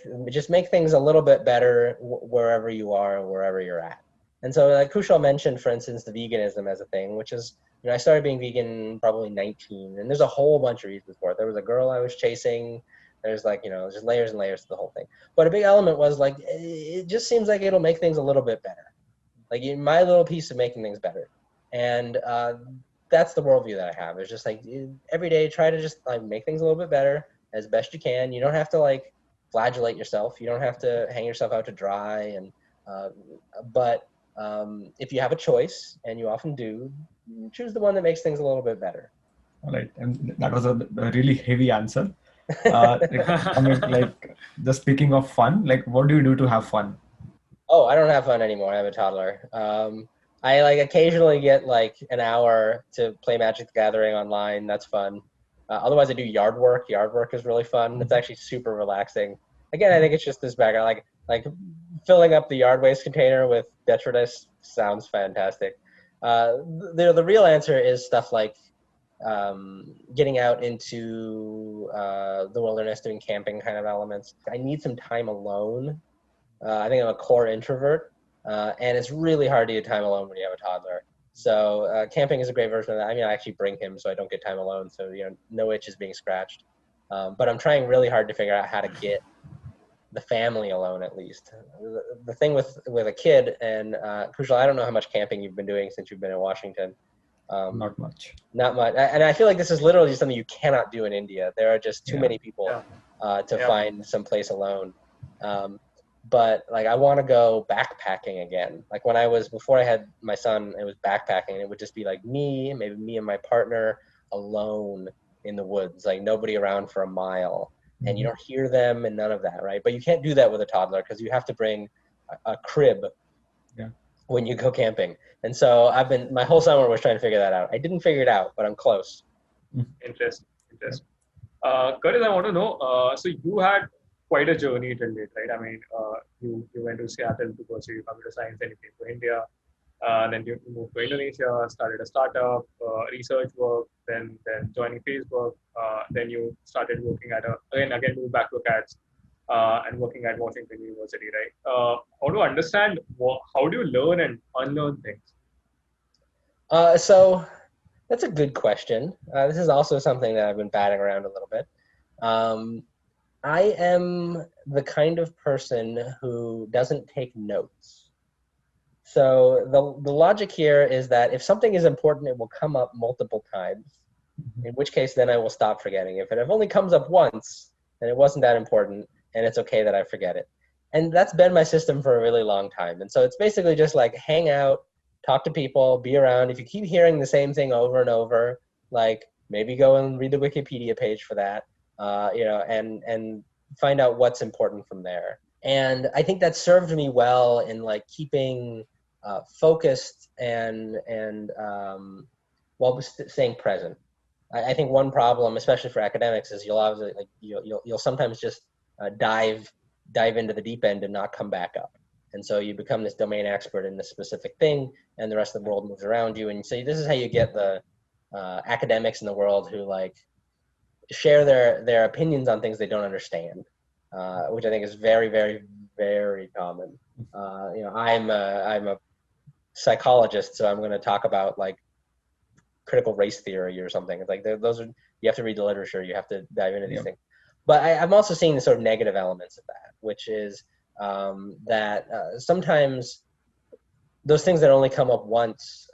things a little bit better wherever you are and wherever you're at. And so like Kushal mentioned, for instance, the veganism as a thing, which is, I started being vegan probably 19, and there's a whole bunch of reasons for it. There was a girl I was chasing. There's just layers and layers to the whole thing. But a big element was like, it just seems like it'll make things a little bit better. Like my little piece of making things better. And that's the worldview that I have. It's just like every day try to just like make things a little bit better as best you can. You don't have to like flagellate yourself. You don't have to hang yourself out to dry. And but if you have a choice, and you often do, choose the one that makes things a little bit better. All right, and that was a really heavy answer. Just speaking of fun, like what do you do to have fun? Oh, I don't have fun anymore. I have a toddler. I like occasionally get like an hour to play Magic the Gathering online. That's fun. Otherwise, I do yard work. Yard work is really fun. It's actually super relaxing. Again, I think it's just this background, like filling up the yard waste container with detritus sounds fantastic. The real answer is stuff like getting out into the wilderness, doing camping kind of elements. I need some time alone. I think I'm a core introvert, and it's really hard to get time alone when you have a toddler. So camping is a great version of that. I mean, I actually bring him so I don't get time alone, so no itch is being scratched. But I'm trying really hard to figure out how to get the family alone at least. The thing with a kid, and Kushal, I don't know how much camping you've been doing since you've been in Washington. Not much. Not much. And I feel like this is literally something you cannot do in India. There are just too many people to find some place alone. But like I want to go backpacking again. Like before I had my son, it was backpacking, and it would just be like maybe me and my partner alone in the woods, like nobody around for a mile, and you don't hear them and none of that, right? But you can't do that with a toddler because you have to bring a crib. Yeah. when you go camping. And so my whole summer was trying to figure that out. I didn't figure it out, but I'm close. Interesting. Interesting. Curtis, I want to know. So you had quite a journey till date, right? I mean, you went to Seattle to pursue computer science, then you came to India, then you moved to Indonesia, started a startup, research work, then joining Facebook, then you started working at again moved back to CATS, and working at Washington University, right? How to understand how do you learn and unlearn things? So that's a good question. This is also something that I've been batting around a little bit. Um, I am the kind of person who doesn't take notes. So the logic here is that if something is important, it will come up multiple times, in which case then I will stop forgetting. If it only comes up once, then it wasn't that important, and it's okay that I forget it. And that's been my system for a really long time. And so it's basically just like hang out, talk to people, be around. If you keep hearing the same thing over and over, like maybe go and read the Wikipedia page for that, and find out what's important from there. And I think that served me well in like keeping focused and while staying present. I think one problem, especially for academics, is you'll obviously like you'll sometimes just dive into the deep end and not come back up. And so you become this domain expert in this specific thing, and the rest of the world moves around you. And so this is how you get the academics in the world who like share their opinions on things they don't understand, which I think is very, very, very common. I'm a psychologist, so I'm going to talk about like critical race theory or something. It's like those are, you have to read the literature, you have to dive into these things. But I'm also seeing the sort of negative elements of that, which is that sometimes those things that only come up once,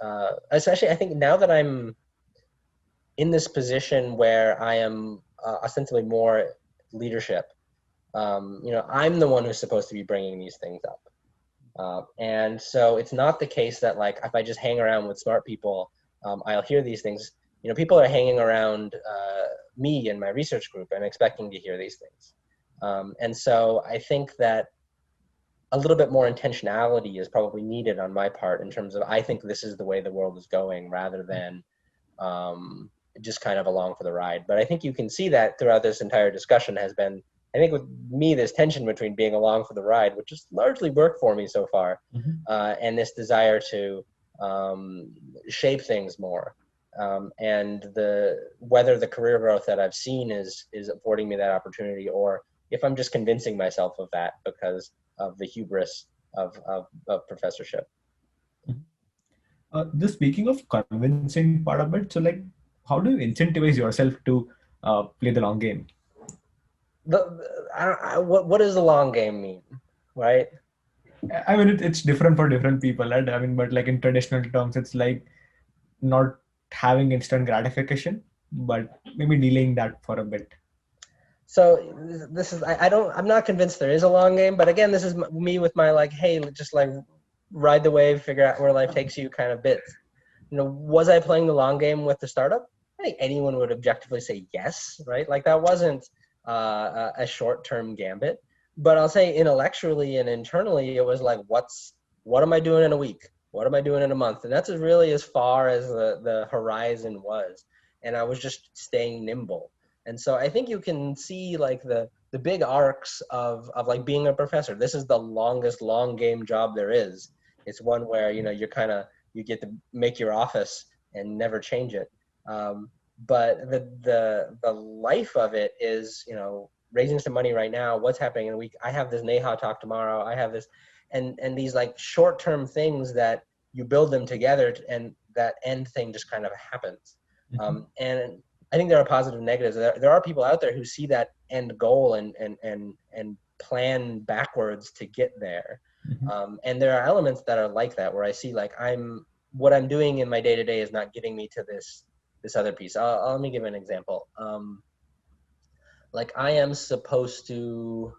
especially I think now that I'm in this position where I am ostensibly more leadership, I'm the one who's supposed to be bringing these things up. And so it's not the case that like, if I just hang around with smart people, I'll hear these things. People are hanging around me and my research group and expecting to hear these things. And so I think that a little bit more intentionality is probably needed on my part in terms of, I think this is the way the world is going, rather than just kind of along for the ride. But I think you can see that throughout this entire discussion has been, I think with me, this tension between being along for the ride, which has largely worked for me so far, and this desire to shape things more. And whether the career growth that I've seen is affording me that opportunity, or if I'm just convincing myself of that because of the hubris of professorship. Just speaking of convincing part of it, so like, how do you incentivize yourself to play the long game? What does the long game mean, right? I mean, it's different for different people, right? I mean, but like in traditional terms, it's like not having instant gratification, but maybe delaying that for a bit. So this is, I'm not convinced there is a long game, but again, this is me with my like, hey, just like ride the wave, figure out where life takes you kind of bits. Was I playing the long game with the startup? I think anyone would objectively say yes, right? Like that wasn't a short-term gambit, but I'll say intellectually and internally, it was like, what am I doing in a week? What am I doing in a month? And that's really as far as the horizon was. And I was just staying nimble. And so I think you can see like the big arcs of like being a professor. This is the longest long game job there is. It's one where, you get to make your office and never change it. But the life of it is, raising some money right now, what's happening in a week. I have this NAHA talk tomorrow. I have this, and these like short-term things that you build them together, and that end thing just kind of happens. And I think there are positive and negatives. There are people out there who see that end goal and plan backwards to get there. And there are elements that are like that, where I see like what I'm doing in my day-to-day is not getting me to this other piece. Let me give an example. Like I am supposed to,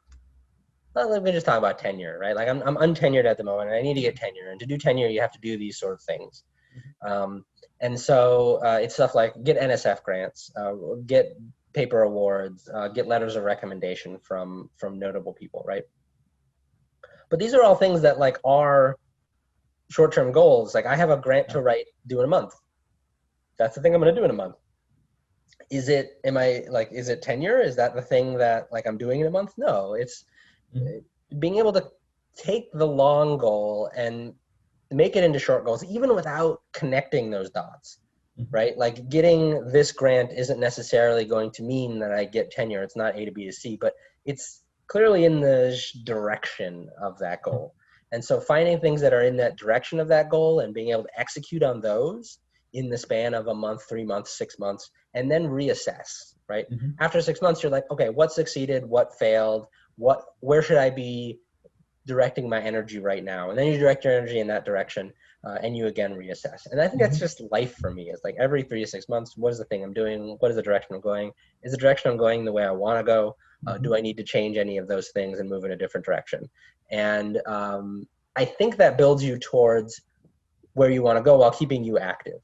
let me just talk about tenure, right? Like I'm untenured at the moment, and I need to get tenure. And to do tenure, you have to do these sort of things. And so it's stuff like get NSF grants, get paper awards, get letters of recommendation from notable people, right? But these are all things that like are short-term goals. Like I have a grant to write due in a month. That's the thing I'm going to do in a month. Is it tenure? Is that the thing that like I'm doing in a month? No, it's being able to take the long goal and make it into short goals, even without connecting those dots, right? Like getting this grant isn't necessarily going to mean that I get tenure. It's not A to B to C, but it's clearly in the direction of that goal. And so finding things that are in that direction of that goal and being able to execute on those in the span of a month, 3 months, 6 months, and then reassess, right? After 6 months, you're like, okay, what succeeded? What failed? Where should I be directing my energy right now? And then you direct your energy in that direction, and you again reassess. And I think that's just life for me. It's like every 3 to 6 months, what is the thing I'm doing? What is the direction I'm going? Is the direction I'm going the way I want to go? Do I need to change any of those things and move in a different direction? And I think that builds you towards where you want to go while keeping you active.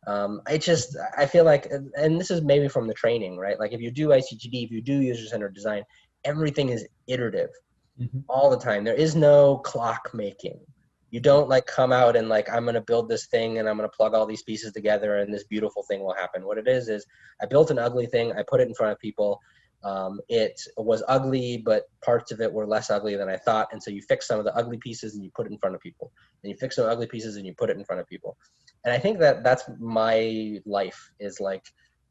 I feel like, and this is maybe from the training, right? Like if you do Ictd, if you do user-centered design, everything is iterative all the time. There is no clock making. You don't like come out and like, I'm going to build this thing and I'm going to plug all these pieces together and this beautiful thing will happen. What it is I built an ugly thing. I put it in front of people. It was ugly, but parts of it were less ugly than I thought. And so you fix some of the ugly pieces and you put it in front of people. And you fix some ugly pieces and you put it in front of people. And I think that that's my life, is like,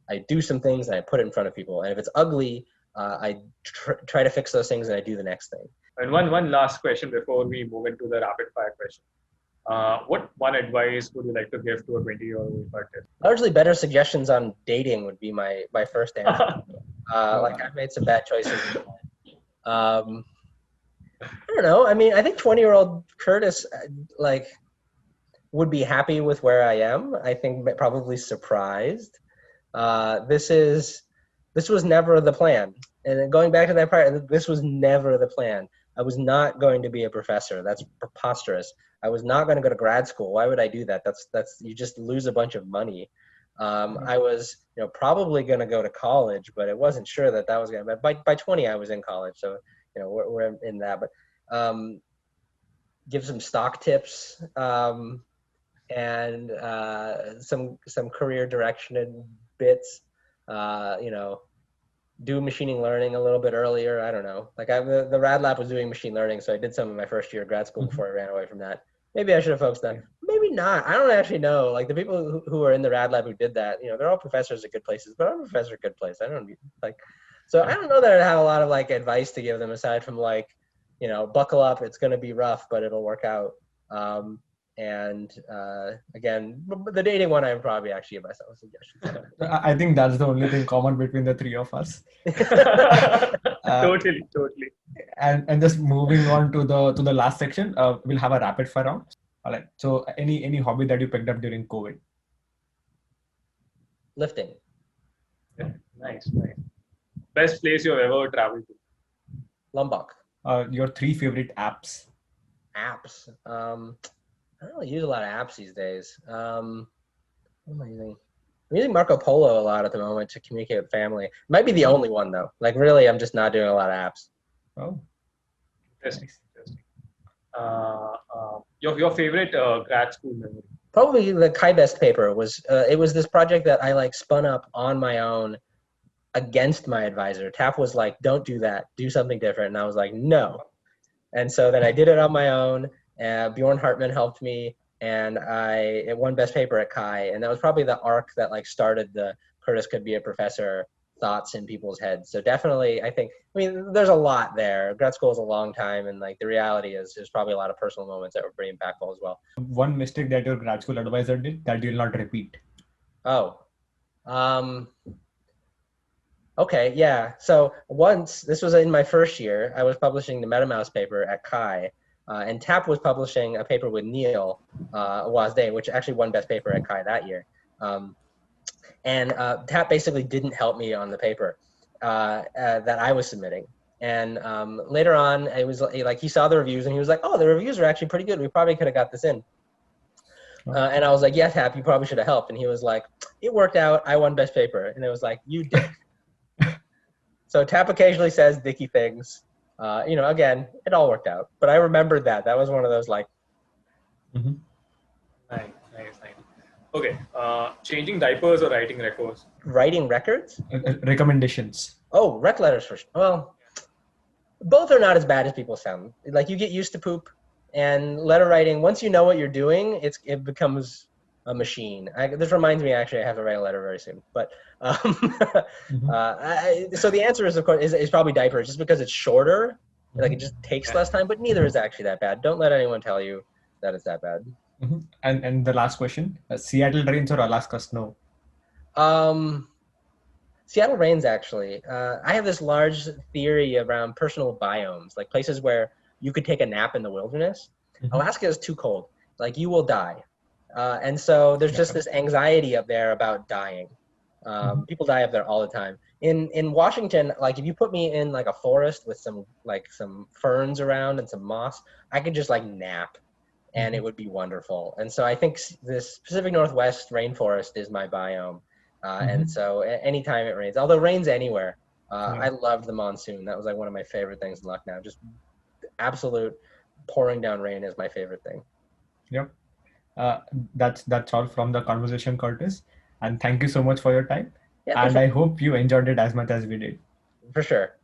I do some things and I put it in front of people. And if it's ugly, I try to fix those things and I do the next thing. And one last question before we move into the rapid fire question. What one advice would you like to give to a 20-year-old artist? Largely better suggestions on dating would be my first answer. Like I've made some bad choices. I don't know. I mean, I think 20-year-old Kurtis like would be happy with where I am. I think probably surprised. This was never the plan. And then going back to that part, this was never the plan. I was not going to be a professor. That's preposterous. I was not going to go to grad school. Why would I do that? That's you just lose a bunch of money. I was, probably going to go to college, but it wasn't sure that was going to. By 20, I was in college, so we're in that. But give some stock tips and some career direction and bits. Do machine learning a little bit earlier. I don't know. Like the Rad Lab was doing machine learning, so I did some in my first year of grad school before I ran away from that. Maybe I should have focused on. Maybe not. I don't actually know. Like the people who are in the Rad Lab who did that, they're all professors at good places. But I'm a professor at good place. I don't like. So I don't know that I have a lot of like advice to give them aside from like, buckle up. It's going to be rough, but it'll work out. And again, the dating one, I would probably actually give myself a suggestion. I think that's the only thing common between the three of us. Totally. And just moving on to the last section, we'll have a rapid fire round. All right. So any hobby that you picked up during COVID? Lifting. Yeah, nice. Best place you've ever traveled to? Lombok. Your 3 favorite apps? Apps. I don't really use a lot of apps these days. What am I using? I'm using Marco Polo a lot at the moment to communicate with family. Might be the only one though. Like really, I'm just not doing a lot of apps. Oh, interesting. Your favorite grad school memory? Probably the Chi-Best paper was. It was this project that I like spun up on my own against my advisor. TAP was like, "Don't do that. Do something different." And I was like, "No." And so then I did it on my own. Bjorn Hartman helped me, and it won best paper at Chi, and that was probably the arc that like started the Kurtis could be a professor thoughts in people's heads. So definitely, I mean, there's a lot there. Grad school is a long time, and like the reality is there's probably a lot of personal moments that were pretty impactful as well. One mistake that your grad school advisor did that you'll not repeat? Okay, yeah. So once, this was in my first year, I was publishing the MetaMouse paper at Chi. And TAP was publishing a paper with Neil Wazday, which actually won best paper at Chi that year. And TAP basically didn't help me on the paper that I was submitting. And later on, it was like he saw the reviews and he was like, "Oh, the reviews are actually pretty good. We probably could have got this in." And I was like, "Yeah, TAP, you probably should have helped." And he was like, "It worked out. I won best paper." And it was like, "You dick." So TAP occasionally says dicky things. Again, it all worked out. But I remembered that. That was one of those like, Nice, nice, nice. Okay, changing diapers or writing records? Writing records? Recommendations. Oh, rec letters for sure. Well, both are not as bad as people sound. Like you get used to poop, and letter writing. Once you know what you're doing, it becomes a machine. This reminds me, actually, I have to write a letter very soon. But so the answer is, of course, is probably diapers, just because it's shorter. Like it just takes less time, but neither is actually that bad. Don't let anyone tell you that it's that bad. And the last question: Seattle rains or Alaska snow? Seattle rains, actually. I have this large theory around personal biomes, like places where you could take a nap in the wilderness. Alaska is too cold. Like you will die. And so there's just this anxiety up there about dying. People die up there all the time. In Washington, like if you put me in like a forest with some ferns around and some moss, I could just like nap and it would be wonderful. And so I think this Pacific Northwest rainforest is my biome. And so anytime it rains, although it rains anywhere, I loved the monsoon. That was like one of my favorite things in Lucknow. Just absolute pouring down rain is my favorite thing. Yep. That's all from the conversation, Curtis. And thank you so much for your time. Yeah, and I hope you enjoyed it as much as we did. For sure.